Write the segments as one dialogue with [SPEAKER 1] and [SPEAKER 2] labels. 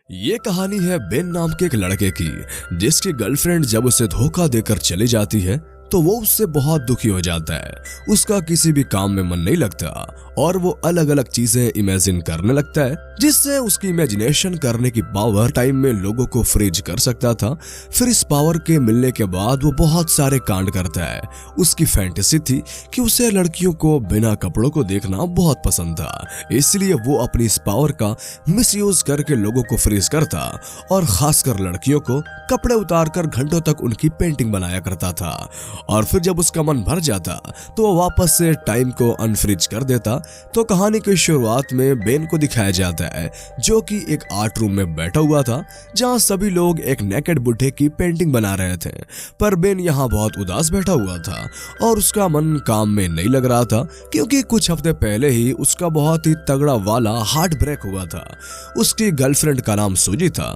[SPEAKER 1] ये कहानी है बेन नाम के एक लड़के की, जिसकी गर्लफ्रेंड जब उसे धोखा देकर चली जाती है तो वो उससे बहुत दुखी हो जाता है। उसका किसी भी काम में मन नहीं लगता और वो अलग अलग चीजें इमेजिन करने लगता है, जिससे उसकी इमेजिनेशन करने की पावर टाइम में लोगों को फ्रीज कर सकता था। फिर इस पावर के मिलने के बाद वो बहुत सारे कांड करता है। उसकी फैंटेसी थी कि उसे लड़कियों को बिना कपड़ों को देखना बहुत पसंद था, इसलिए वो अपनी इस पावर का मिसयूज करके लोगों को फ्रीज करता और खासकर लड़कियों को कपड़े उतारकर घंटों तक उनकी पेंटिंग बनाया करता था। और फिर जब उसका मन भर जाता तो वो वापस से टाइम को अनफ्रीज कर देता। तो कहानी की शुरुआत में बेन को दिखाया जाता है, जो कि एक आर्ट रूम में बैठा हुआ था, जहां सभी लोग एक नेकेड बुढ़े की पेंटिंग बना रहे थे। पर बेन यहाँ बहुत उदास बैठा हुआ था और उसका मन काम में नहीं लग रहा था, क्योंकि कुछ हफ्ते पहले ही उसका बहुत ही तगड़ा वाला हार्ट ब्रेक हुआ था। उसकी गर्लफ्रेंड का नाम सूजी था,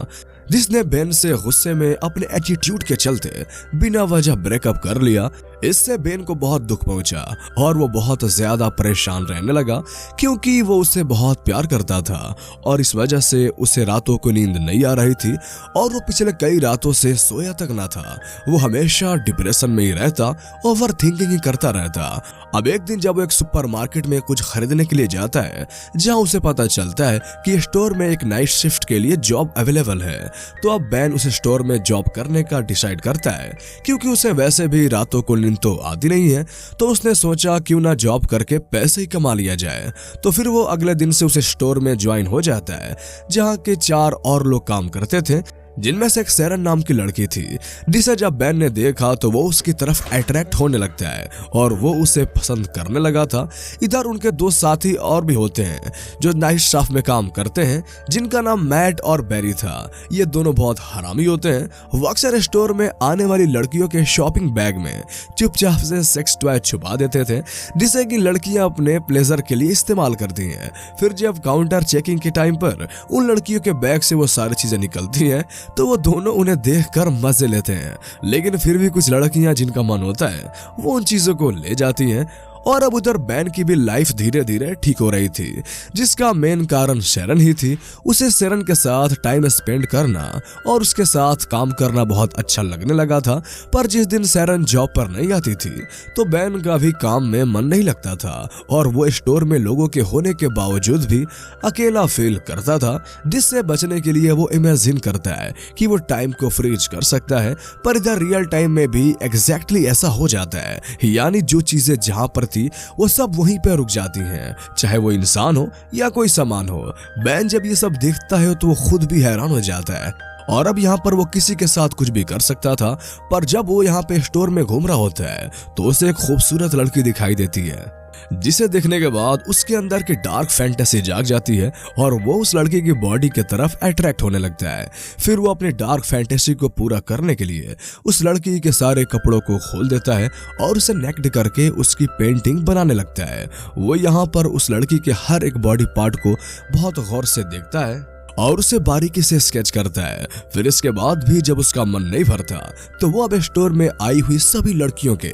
[SPEAKER 1] जिसने बेन से गुस्से में अपने एटीट्यूड के चलते बिना वजह ब्रेकअप कर लिया। इससे बेन को बहुत दुख पहुंचा और वो बहुत ज्यादा परेशान रहने लगा, क्योंकि वो उसे बहुत प्यार करता था और इस वजह से उसे रातों को नींद नहीं आ रही थी और वो पिछले कई रातों से सोया तक ना था। वो हमेशा डिप्रेशन में ही रहता, ओवर थिंकिंग ही करता रहता। अब एक दिन जब वो एक सुपरमार्केट में कुछ खरीदने के लिए जाता है, जहां उसे पता चलता है कि स्टोर में एक नाइट शिफ्ट के लिए जॉब अवेलेबल है, तो अब बेन उस स्टोर में जॉब करने का डिसाइड करता है, क्योंकि उसे वैसे भी रातों को नींद तो आती नहीं है। तो उसने सोचा क्यों ना जॉब करके पैसे ही कमा लिया जाए। तो फिर वो अगले दिन से उस स्टोर में ज्वाइन हो जाता है, जहां के 4 और लोग काम करते थे, जिनमें से एक सेरन नाम की लड़की थी, जिसे जब बेन ने देखा तो वो उसकी तरफ अट्रैक्ट होने लगता है और वो उसे पसंद करने लगा था। इधर उनके 2 साथी और भी होते हैं जो नाइट स्टाफ में काम करते हैं, जिनका नाम मैट और बेरी था। ये दोनों बहुत हरामी होते हैं। वो अक्सर स्टोर में आने वाली लड़कियों के शॉपिंग बैग में चुपचाप से सेक्स टॉय छुपा देते थे, जिसे कि लड़कियां अपने प्लेजर के लिए इस्तेमाल करती हैं। फिर जब काउंटर चेकिंग के टाइम पर उन लड़कियों के बैग से वो सारी चीजें निकलती हैं, तो वो दोनों उन्हें देखकर मजे लेते हैं। लेकिन फिर भी कुछ लड़कियां जिनका मन होता है वो उन चीजों को ले जाती हैं। और अब उधर बेन की भी लाइफ धीरे धीरे ठीक हो रही थी, जिसका मेन कारण शेरन ही थी। उसे शेरन के साथ टाइम स्पेंड करना और उसके साथ काम करना बहुत अच्छा लगने लगा था। पर जिस दिन शेरन जॉब पर नहीं आती थी तो बेन का भी काम में मन नहीं लगता था और वो स्टोर में लोगों के होने के बावजूद भी अकेला फील करता था, जिससे बचने के लिए वो इमेजिन करता है कि वो टाइम को फ्रीज कर सकता है। पर इधर रियल टाइम में भी एग्जैक्टली ऐसा हो जाता है, यानी जो चीजें जहां पर वो सब वहीं पे रुक जाती हैं, चाहे वो इंसान हो या कोई सामान हो। बेन जब ये सब देखता है तो वो खुद भी हैरान हो जाता है। और अब यहाँ पर वो किसी के साथ कुछ भी कर सकता था, पर जब वो यहाँ पे स्टोर में घूम रहा होता है तो उसे एक खूबसूरत लड़की दिखाई देती है, जिसे देखने के बाद उसके अंदर की डार्क फैंटेसी जाग जाती है और वो उस लड़की की बॉडी की तरफ अट्रैक्ट होने लगता है। फिर वो अपनी डार्क फैंटेसी को पूरा करने के लिए उस लड़की के सारे कपड़ों को खोल देता है और उसे नेक्ड करके उसकी पेंटिंग बनाने लगता है। वो यहाँ पर उस लड़की के हर एक बॉडी पार्ट को बहुत गौर से देखता है और उसे बारीकी से स्केच करता है। फिर इसके बाद भी जब उसका मन नहीं भरता तो वो अब स्टोर में आई हुई सभी लड़कियों के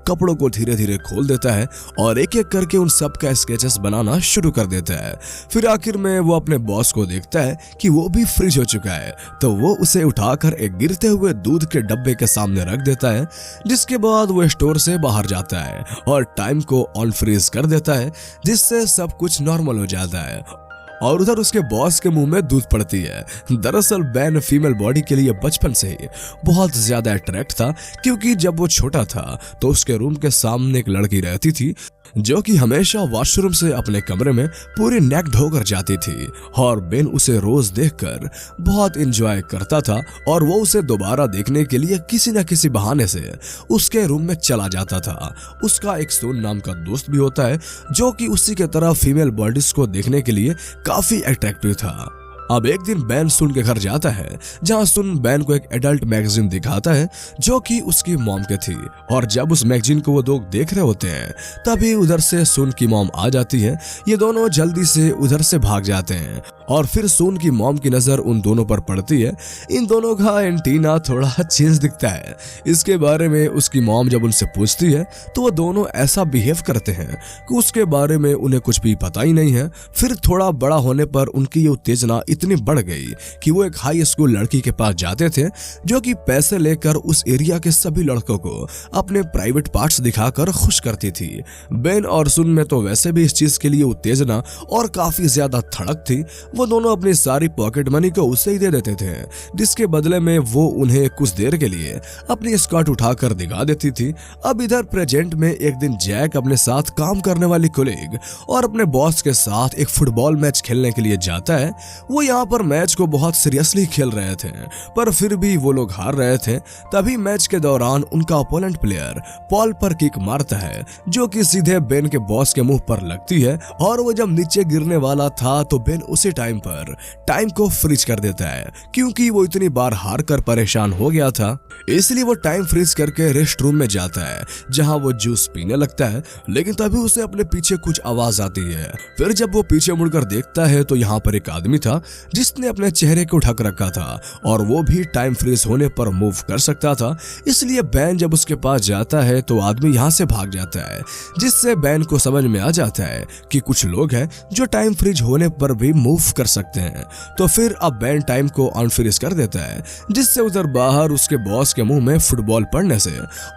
[SPEAKER 1] कपड़ों को धीरे धीरे खोल देता है और एक एक करके उन सब का स्केचेस बनाना शुरू कर देता है। फिर आखिर में वो अपने बॉस को देखता है कि वो भी फ्रीज हो चुका है, तो वो उसे उठाकर एक गिरते हुए दूध के डब्बे के सामने रख देता है, जिसके बाद वो स्टोर से बाहर जाता है और टाइम को ऑन फ्रीज कर देता है, जिससे सब कुछ नॉर्मल हो जाता है। और उधर उसके बॉस के मुंह में दूध पड़ती है। दरअसल बेन फीमेल बॉडी के लिए बचपन से ही बहुत ज्यादा अट्रैक्ट था, क्योंकि जब वो छोटा था तो उसके रूम के सामने एक लड़की रहती थी, जो कि हमेशा वॉशरूम से अपने कमरे में पूरी नेक धोकर जाती थी और बेन उसे रोज देखकर बहुत एंजॉय करता था और वो उसे दोबारा देखने के लिए किसी न किसी बहाने से उसके रूम में चला जाता था। उसका एक सुन नाम का दोस्त भी होता है, जो कि उसी के तरह फीमेल बॉडीज को देखने के लिए काफी अट्रैक्टिव था। अब एक दिन बेन सुन के घर जाता है, जहां सुन बेन को एक एडल्ट मैगजीन दिखाता है, जो कि उसकी मॉम के थी। और जब उस मैगजीन को वो लोग देख रहे होते हैं तभी उधर से सुन की मॉम आ जाती है। ये दोनों जल्दी से उधर से भाग जाते हैं और फिर सून की मॉम की नजर उन दोनों पर पड़ती है। इन दोनों का एंटीना थोड़ा चेंज दिखता है। इसके बारे में उसकी मॉम जब उनसे पूछती है तो वो दोनों ऐसा बिहेव करते हैं कि उसके बारे में उन्हें कुछ भी पता ही नहीं है। फिर थोड़ा बड़ा होने पर उनकी ये उत्तेजना इतनी बढ़ गई कि वो एक हाई स्कूल लड़की के पास जाते थे जो कि पैसे लेकर उस एरिया के सभी लड़कों को अपने प्राइवेट पार्ट्स दिखाकर खुश करती थी। बेन और सुन में तो वैसे भी इस चीज के लिए उत्तेजना और काफी ज्यादा धड़क थी। वो दोनों अपनी सारी पॉकेट मनी को उसे ही दे देते थे, जिसके बदले में वो उन्हें कुछ देर के लिए अपनी स्कर्ट उठाकर दिखा देती थी। अब इधर प्रेजेंट में एक दिन जैक अपने साथ काम करने वाली कोलीग और अपने बॉस के साथ एक फुटबॉल मैच खेलने के लिए जाता है। वो यहाँ पर मैच को बहुत सीरियसली खेल रहे थे, पर फिर भी वो लोग हार रहे थे। तभी मैच के दौरान उनका ओपोनेंट प्लेयर पॉल पर किक मारता है जो कि सीधे बेन के बॉस के मुंह पर लगती है, और वो जब नीचे गिरने वाला था तो बेन उसी टाइम पर टाइम को फ्रीज कर देता है, क्योंकि वो इतनी बार हार कर परेशान हो गया था। इसलिए वो टाइम फ्रीज करके रेस्ट रूम में जाता है जहां वो जूस पीने लगता है। लेकिन तभी उसे अपने पीछे कुछ आवाज आती है। फिर जब वो पीछे मुड़कर देखता है तो यहाँ पर एक आदमी था जिसने अपने चेहरे को ढक रखा था और वो भी टाइम फ्रीज होने पर मूव कर सकता था। इसलिए बैन जब उसके पास जाता है तो आदमी यहाँ से भाग जाता है, जिससे बैन को समझ में आ जाता है कि कुछ लोग हैं जो टाइम फ्रीज होने पर भी मूव कर सकते हैं। तो फिर अब बैन टाइम को अनफ्रीज कर देता है, जिससे उधर बाहर उसके बॉस के मुंह में फुटबॉल पड़ने से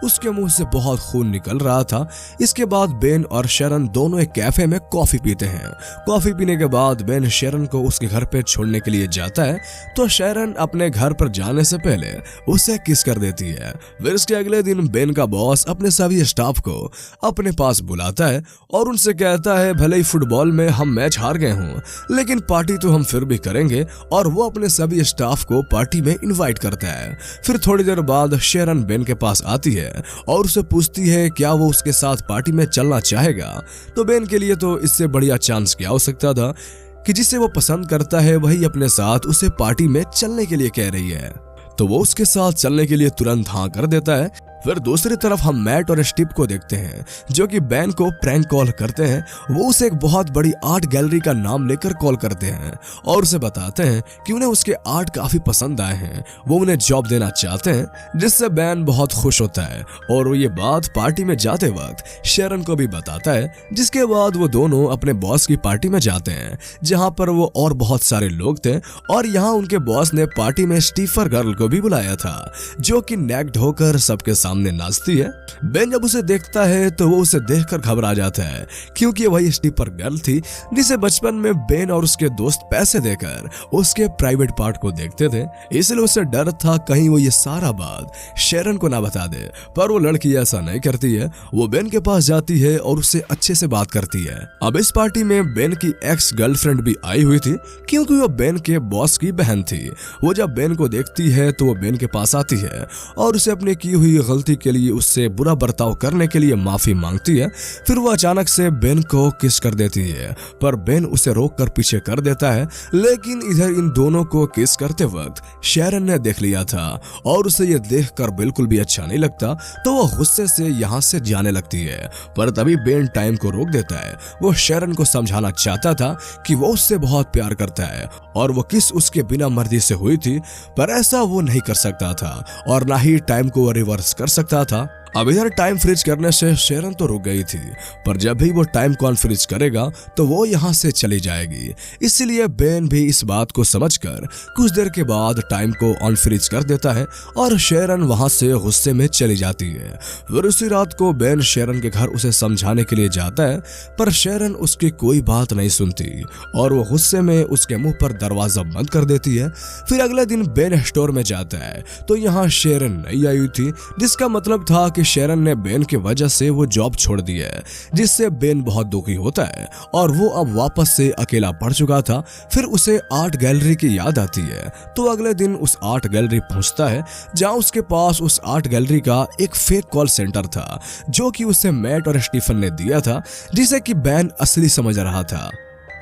[SPEAKER 1] उसके मुंह से बहुत खून निकल रहा था। इसके बाद बेन और शेरन दोनों एक कैफे में कॉफी पीते हैं। कॉफी पीने के बाद बेन शेरन को उसके घर पे छोड़ने के लिए जाता है, तो शेरन अपने घर पर जाने से पहले उसे किस कर देती है। फिर इसके अगले दिन बेन का बॉस अपने सभी स्टाफ को अपने पास बुलाता है और उनसे कहता है भले ही फुटबॉल में हम मैच हार गए हों, लेकिन पार्टी तो हम फिर भी करेंगे, और वो अपने सभी स्टाफ को पार्टी में इनवाइट करता है। फिर थोड़ी देर बाद शेरन बेन के पास आती है और उसे पूछती है क्या वो उसके साथ पार्टी में चलना चाहेगा। तो बेन के लिए तो इससे बढ़िया चांस क्या हो सकता था कि जिसे वो पसंद करता है वही अपने साथ उसे पार्टी में चलने के लिए कह रही है। तो वो उसके साथ चलने के लिए तुरंत हाँ कर देता है। फिर दूसरी तरफ हम मैट और स्टीव को देखते हैं जो कि बैन को प्रैंक कॉल करते हैं। वो उसे एक बहुत बड़ी आर्ट गैलरी का नाम लेकर कॉल करते हैं और उसे बताते हैं कि उन्हें उसके आर्ट काफी पसंद आए हैं, वो उन्हें जॉब देना चाहते हैं, जिससे बैन बहुत खुश होता है और वो ये बात पार्टी में जाते वक्त शेरन को भी बताता है। जिसके बाद वो दोनों अपने बॉस की पार्टी में जाते हैं जहाँ पर वो और बहुत सारे लोग थे, और यहाँ उनके बॉस ने पार्टी में स्टीफर गर्ल को भी बुलाया था जो कि नेक्ड होकर सबके सामने नाचती है। बेन जब उसे देखता है तो वो उसे देखकर घबरा जाता है, क्योंकि वही स्टीपर गर्ल थी जिसे बचपन में बेन और उसके दोस्त पैसे देकर उसके प्राइवेट पार्ट को देखते थे। इसलिए उसे डर था कहीं वो ये सारा बात शेरन को ना बता दे, पर वो लड़की ऐसा नहीं करती है। वो बेन के पास जाती है और उससे अच्छे से बात करती है। अब इस पार्टी में बेन की एक्स गर्लफ्रेंड भी आई हुई थी, क्योंकि वो बेन के बॉस की बहन थी। वो जब बेन को देखती है तो वो बेन के पास आती है और उसे अपने की हुई गलती के लिए उससे बुरा बर्ताव करने के लिए माफी मांगती है। फिर वो अचानक से बेन को किस कर देती है, पर बेन उसे रोककर पीछे कर देता है। लेकिन इधर इन दोनों को किस करते वक्त शेरन ने देख लिया था और उसे ये देखकर बिल्कुल भी अच्छा नहीं लगता, तो वो गुस्से से यहाँ से जाने लगती है। पर तभी बेन टाइम को रोक देता है। वो शेरन को समझाना चाहता था कि वो उससे बहुत प्यार करता है और वो किस उसके बिना मर्जी से हुई थी, पर ऐसा वो नहीं कर सकता था और ना ही टाइम को रिवर्स कर सकता था। अब इधर टाइम फ्रीज करने से शेरन तो रुक गई थी, पर जब भी वो टाइम को अनफ्रीज करेगा तो वो यहाँ से चली जाएगी। इसलिए बेन भी इस बात को समझकर कुछ देर के बाद टाइम को अनफ्रीज कर देता है और शेरन वहां से गुस्से में चली जाती है। फिर उसी रात को बेन शेरन के घर उसे समझाने के लिए जाता है, पर शेरन उसकी कोई बात नहीं सुनती और वो गुस्से में उसके मुंह पर दरवाजा बंद कर देती है। फिर अगले दिन बेन स्टोर में जाता है तो यहाँ शेरन नहीं आई हुई थी, जिसका मतलब था कि शेरन ने बेन की वजह से वो जॉब छोड़ दी है, जिससे बेन बहुत दुखी होता है और वो अब वापस से अकेला पड़ चुका था। फिर उसे आर्ट गैलरी की याद आती है, तो अगले दिन उस आर्ट गैलरी पहुंचता है जहां उसके पास उस आर्ट गैलरी का एक फेक कॉल सेंटर था जो कि उसे मैट और स्टीफन ने दिया था, जिसे कि बेन असली समझ रहा था।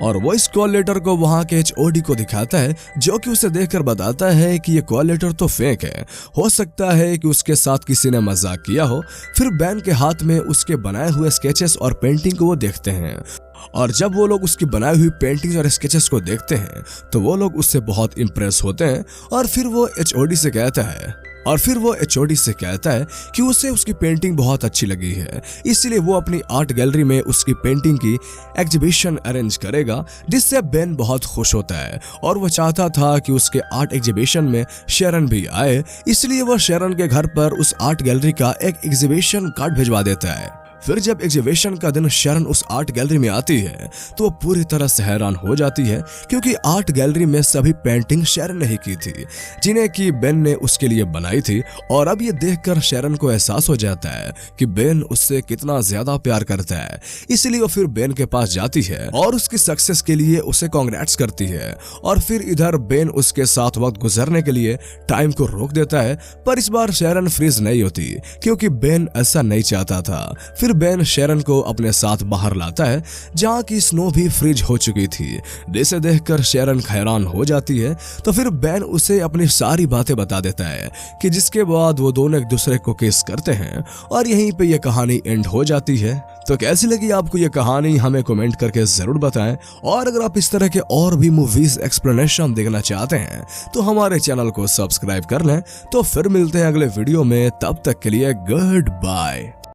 [SPEAKER 1] और वो इस कॉल लेटर को वहां के HOD को दिखाता है, जो कि उसे देखकर बताता है कि ये कॉल लेटर तो फेक है, हो सकता है कि उसके साथ किसी ने मजाक किया हो। फिर बेन के हाथ में उसके बनाए हुए स्केचेस और पेंटिंग को वो देखते हैं, और जब वो लोग उसकी बनाई हुई पेंटिंग्स और स्केचेस को देखते हैं तो वो लोग उससे बहुत इंप्रेस होते हैं। और फिर वो HOD से कहता है कि उसे उसकी पेंटिंग बहुत अच्छी लगी है, इसलिए वो अपनी आर्ट गैलरी में उसकी पेंटिंग की एग्जीबिशन अरेंज करेगा, जिससे बेन बहुत खुश होता है। और वो चाहता था कि उसके आर्ट एग्जीबिशन में शेरन भी आए, इसलिए वो शेरन के घर पर उस आर्ट गैलरी का एक एग्जीबिशन कार्ड भिजवा देता है। फिर जब एग्जीबिशन का दिन शेरन उस आर्ट गैलरी में आती है तो वो पूरी तरह से हैरान हो जाती है, क्योंकि आर्ट गैलरी में सभी पेंटिंग शेरन ने ही की थी, जिन्हें कि बेन ने उसके लिए बनाई थी। और अब ये देखकर शेरन को एहसास हो जाता है कि बेन उससे कितना ज्यादा प्यार करता है, इसलिए वो फिर बेन के पास जाती है और उसकी सक्सेस के लिए उसे कांग्रेट्स करती है। और फिर इधर बेन उसके साथ वक्त गुजरने के लिए टाइम को रोक देता है, पर इस बार शेरन फ्रीज नहीं होती, क्योंकि बेन ऐसा नहीं चाहता था। फिर बेन शेरन को अपने साथ बाहर लाता है, जहाँ की स्नो भी फ्रीज हो चुकी थी, जिसे देखकर शेरन हैरान हो जाती है। तो फिर बेन उसे अपनी सारी बातें बता देता है, कि जिसके बाद वो दोनों एक दूसरे को किस करते हैं, और यहीं पे ये कहानी एंड हो जाती है। तो कैसी लगी आपको ये कहानी, हमें कमेंट करके जरूर बताएं। और अगर आप इस तरह के और भी मूवीज एक्सप्लेनेशन देखना चाहते हैं तो हमारे चैनल को सब्सक्राइब कर लें। तो फिर मिलते हैं अगले वीडियो में, तब तक के लिए गुड बाय।